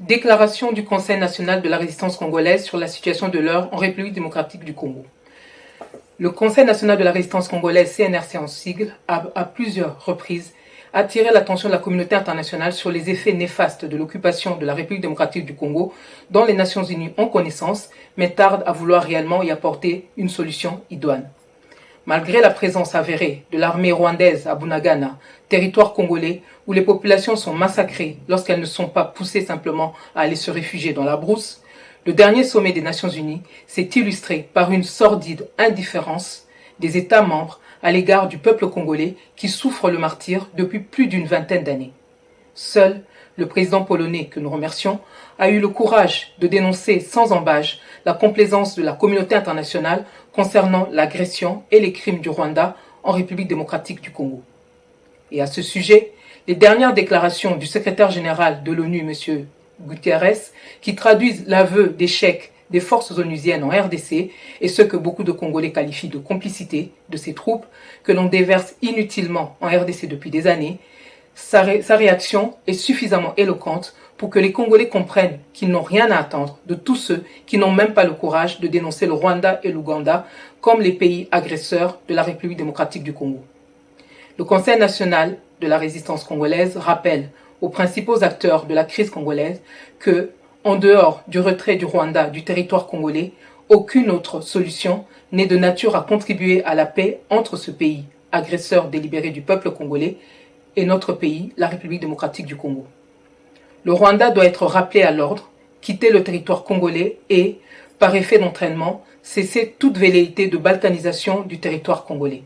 Déclaration du Conseil national de la résistance congolaise sur la situation de l'heure en République démocratique du Congo. Le Conseil national de la résistance congolaise, CNRC en sigle, a à plusieurs reprises attiré l'attention de la communauté internationale sur les effets néfastes de l'occupation de la République démocratique du Congo, dont les Nations unies ont connaissance, mais tardent à vouloir réellement y apporter une solution idoine. Malgré la présence avérée de l'armée rwandaise à Bunagana, territoire congolais où les populations sont massacrées lorsqu'elles ne sont pas poussées simplement à aller se réfugier dans la brousse, le dernier sommet des Nations Unies s'est illustré par une sordide indifférence des États membres à l'égard du peuple congolais qui souffre le martyre depuis plus d'une vingtaine d'années. Seul le président polonais, que nous remercions, a eu le courage de dénoncer sans ambages la complaisance de la communauté internationale concernant l'agression et les crimes du Rwanda en République démocratique du Congo. Et à ce sujet, les dernières déclarations du secrétaire général de l'ONU, M. Guterres, qui traduisent l'aveu d'échec des forces onusiennes en RDC et ce que beaucoup de Congolais qualifient de complicité de ces troupes que l'on déverse inutilement en RDC depuis des années, sa réaction est suffisamment éloquente pour que les Congolais comprennent qu'ils n'ont rien à attendre de tous ceux qui n'ont même pas le courage de dénoncer le Rwanda et l'Ouganda comme les pays agresseurs de la République démocratique du Congo. Le Conseil national de la résistance congolaise rappelle aux principaux acteurs de la crise congolaise que, en dehors du retrait du Rwanda du territoire congolais, aucune autre solution n'est de nature à contribuer à la paix entre ce pays, agresseur délibéré du peuple congolais, et notre pays, la République démocratique du Congo. Le Rwanda doit être rappelé à l'ordre, quitter le territoire congolais et, par effet d'entraînement, cesser toute velléité de balkanisation du territoire congolais.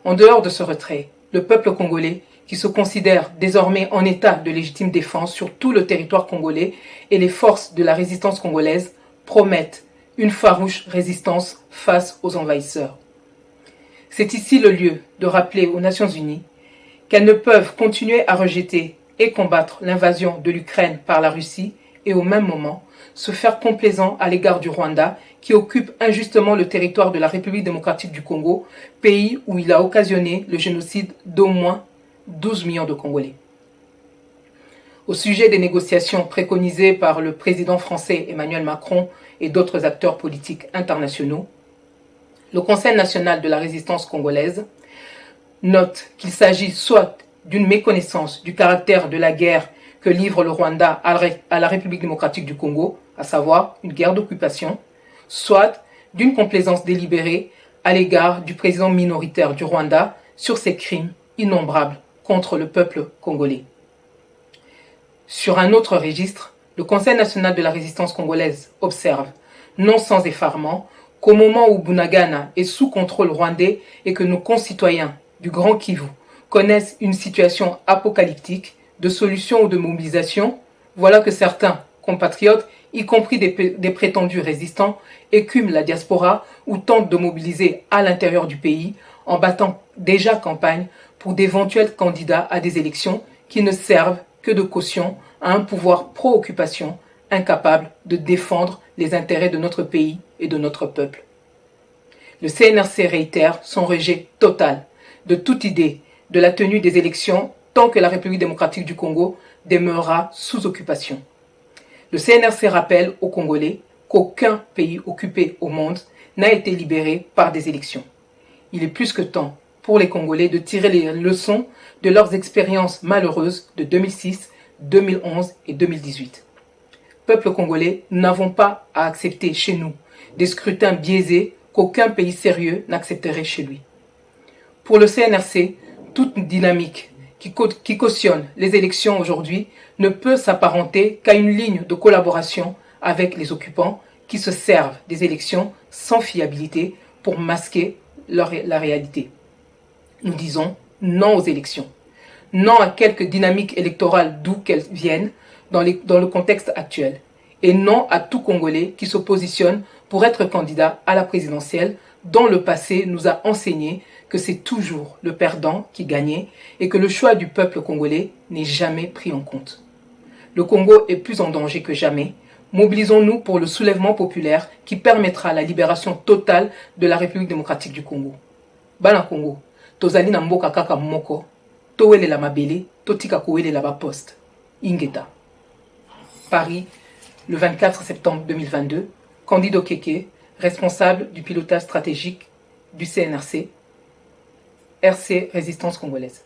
En dehors de ce retrait, le peuple congolais, qui se considère désormais en état de légitime défense sur tout le territoire congolais, et les forces de la résistance congolaise promettent une farouche résistance face aux envahisseurs. C'est ici le lieu de rappeler aux Nations Unies qu'elles ne peuvent continuer à rejeter et combattre l'invasion de l'Ukraine par la Russie et au même moment se faire complaisant à l'égard du Rwanda qui occupe injustement le territoire de la République démocratique du Congo, pays où il a occasionné le génocide d'au moins 12 millions de Congolais. Au sujet des négociations préconisées par le président français Emmanuel Macron et d'autres acteurs politiques internationaux, le Conseil national de la résistance congolaise note qu'il s'agit soit d'une méconnaissance du caractère de la guerre que livre le Rwanda à la République démocratique du Congo, à savoir une guerre d'occupation, soit d'une complaisance délibérée à l'égard du président minoritaire du Rwanda sur ses crimes innombrables contre le peuple congolais. Sur un autre registre, le Conseil national de la résistance congolaise observe, non sans effarement, qu'au moment où Bunagana est sous contrôle rwandais et que nos concitoyens du Grand Kivu connaissent une situation apocalyptique de solution ou de mobilisation, voilà que certains compatriotes, y compris des prétendus résistants, écument la diaspora ou tentent de mobiliser à l'intérieur du pays en battant déjà campagne pour d'éventuels candidats à des élections qui ne servent que de caution à un pouvoir pro-occupation incapable de défendre les intérêts de notre pays et de notre peuple. Le CNRC réitère son rejet total de toute idée de la tenue des élections tant que la République démocratique du Congo demeurera sous occupation. Le CNRC rappelle aux Congolais qu'aucun pays occupé au monde n'a été libéré par des élections. Il est plus que temps pour les Congolais de tirer les leçons de leurs expériences malheureuses de 2006, 2011 et 2018. Peuple congolais, nous n'avons pas à accepter chez nous des scrutins biaisés qu'aucun pays sérieux n'accepterait chez lui. Pour le CNRC, toute dynamique qui cautionne les élections aujourd'hui ne peut s'apparenter qu'à une ligne de collaboration avec les occupants qui se servent des élections sans fiabilité pour masquer la réalité. Nous disons non aux élections, non à quelque dynamique électorale d'où qu'elles viennent dans le contexte actuel, et non à tout Congolais qui se positionne pour être candidat à la présidentielle dont le passé nous a enseigné que c'est toujours le perdant qui gagnait et que le choix du peuple congolais n'est jamais pris en compte. Le Congo est plus en danger que jamais. Mobilisons-nous pour le soulèvement populaire qui permettra la libération totale de la République démocratique du Congo. Bana Congo, tozali na mboka kaka moko, towelela mabele, totika kowelela ba poste. Ingeta. Paris, le 24 septembre 2022. Candide Okeke, responsable du pilotage stratégique du CNRC, RC Résistance Congolaise.